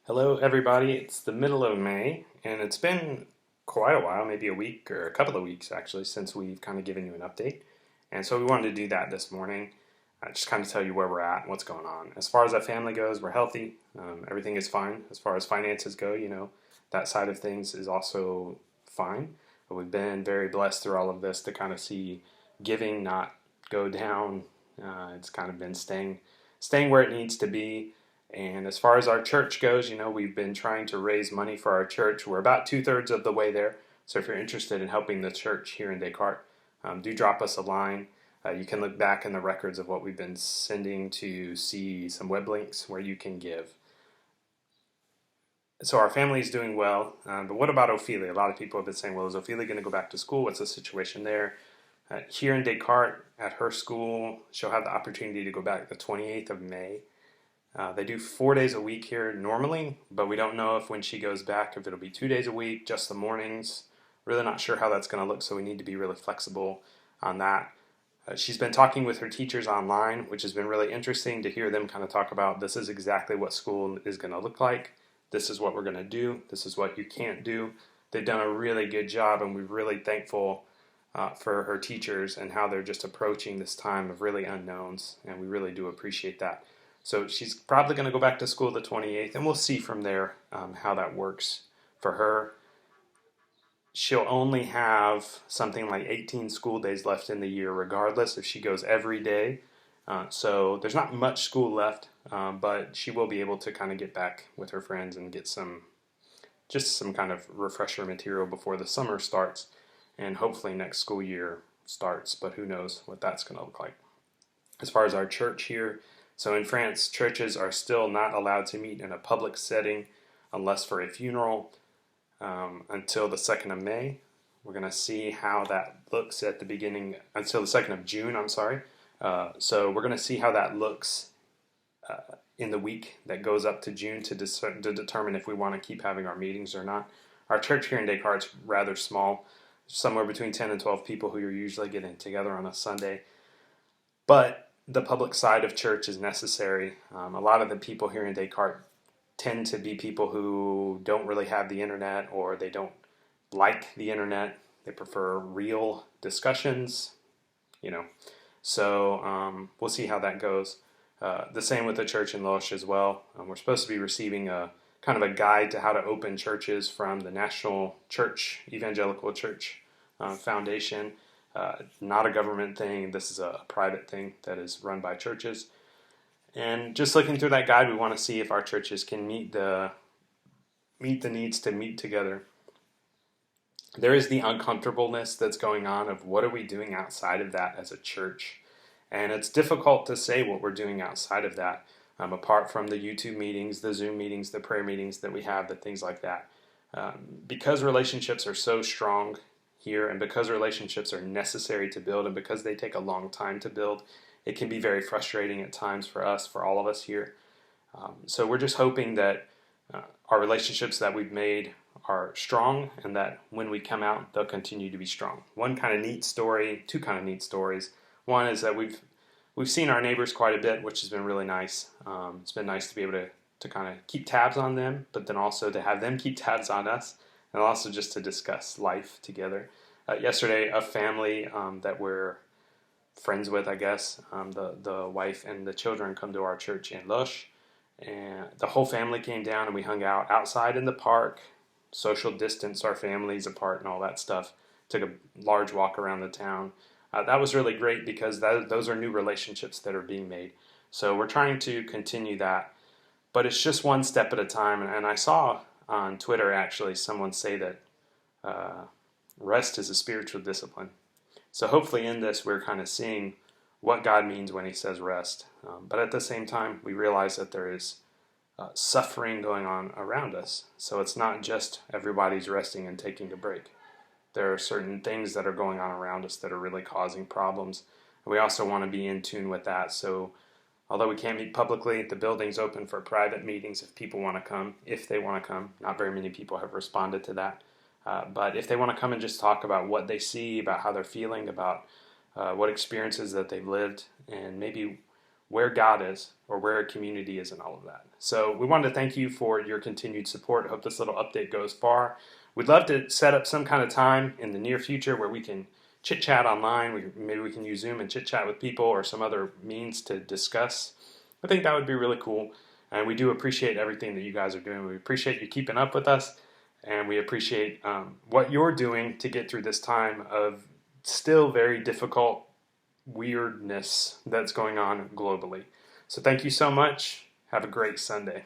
Hello, everybody. It's the middle of May, and it's been quite a while, maybe a week or a couple of weeks actually, since we've kind of given you an update. And so we wanted to do that this morning, just kind of tell you where we're at and what's going on. As far as our family goes, we're healthy. Everything is fine. As far as finances go, that side of things is also fine. But we've been very blessed through all of this to kind of see giving not go down. It's kind of been staying where it needs to be. And as far as our church goes, we've been trying to raise money for our church. We're about 2/3 of the way there. So if you're interested in helping the church here in Descartes, do drop us a line. You can look back in the records of what we've been sending to see some web links where you can give. So our family is doing well. But what about Ophelia? A lot of people have been saying, well, is Ophelia going to go back to school? What's the situation there? Here in Descartes, at her school, she'll have the opportunity to go back the 28th of May. They do 4 days a week here normally, but we don't know if when she goes back, if it'll be 2 days a week, just the mornings. Really not sure how that's going to look, so we need to be really flexible on that. She's been talking with her teachers online, which has been really interesting to hear them kind of talk about this is exactly what school is going to look like. This is what we're going to do. This is what you can't do. They've done a really good job, and we're really thankful for her teachers and how they're just approaching this time of really unknowns, and we really do appreciate that. So she's probably going to go back to school the 28th, and we'll see from there how that works for her. She'll only have something like 18 school days left in the year, regardless if she goes every day. So there's not much school left, but she will be able to kind of get back with her friends and get some kind of refresher material before the summer starts, and hopefully next school year starts, but who knows what that's going to look like. As far as our church here, so in France, churches are still not allowed to meet in a public setting unless for a funeral until the 2nd of May. We're going to see how that looks at the beginning, until the 2nd of June, I'm sorry. So we're going to see how that looks in the week that goes up to June to determine if we want to keep having our meetings or not. Our church here in Descartes is rather small, somewhere between 10 and 12 people who are usually getting together on a Sunday. But the public side of church is necessary. A lot of the people here in Descartes tend to be people who don't really have the internet, or they don't like the internet. They prefer real discussions, So we'll see how that goes. The same with the church in Loche as well. We're supposed to be receiving a kind of a guide to how to open churches from the National Church, Evangelical Church Foundation. Not a government thing. This is a private thing that is run by churches. And just looking through that guide, we want to see if our churches can meet the needs to meet together. There is the uncomfortableness that's going on of what are we doing outside of that as a church. And it's difficult to say what we're doing outside of that, apart from the YouTube meetings, the Zoom meetings, the prayer meetings that we have, the things like that. Because relationships are so strong here, and because relationships are necessary to build, and because they take a long time to build, it can be very frustrating at times for us, for all of us here. So we're just hoping that our relationships that we've made are strong, and that when we come out, they'll continue to be strong. One kind of neat story, two kind of neat stories. One is that we've seen our neighbors quite a bit, which has been really nice. It's been nice to be able to kind of keep tabs on them, but then also to have them keep tabs on us, and also just to discuss life together. Yesterday, a family that we're friends with, I guess, the wife and the children come to our church in Loche, and the whole family came down and we hung out outside in the park, social distance our families apart and all that stuff, took a large walk around the town. That was really great because those are new relationships that are being made. So we're trying to continue that, but it's just one step at a time. And I saw on Twitter actually someone say that rest is a spiritual discipline. So hopefully in this we're kind of seeing what God means when he says rest. But at the same time, we realize that there is suffering going on around us. So it's not just everybody's resting and taking a break. There are certain things that are going on around us that are really causing problems. And we also want to be in tune with that. So although we can't meet publicly, the building's open for private meetings if people want to come, if they want to come. Not very many people have responded to that. But if they want to come and just talk about what they see, about how they're feeling, about what experiences that they've lived, and maybe where God is or where a community is in all of that. So we wanted to thank you for your continued support. I hope this little update goes far. We'd love to set up some kind of time in the near future where we can chit chat online. Maybe we can use Zoom and chit chat with people or some other means to discuss. I think that would be really cool. And we do appreciate everything that you guys are doing. We appreciate you keeping up with us. And we appreciate what you're doing to get through this time of still very difficult weirdness that's going on globally. So thank you so much. Have a great Sunday.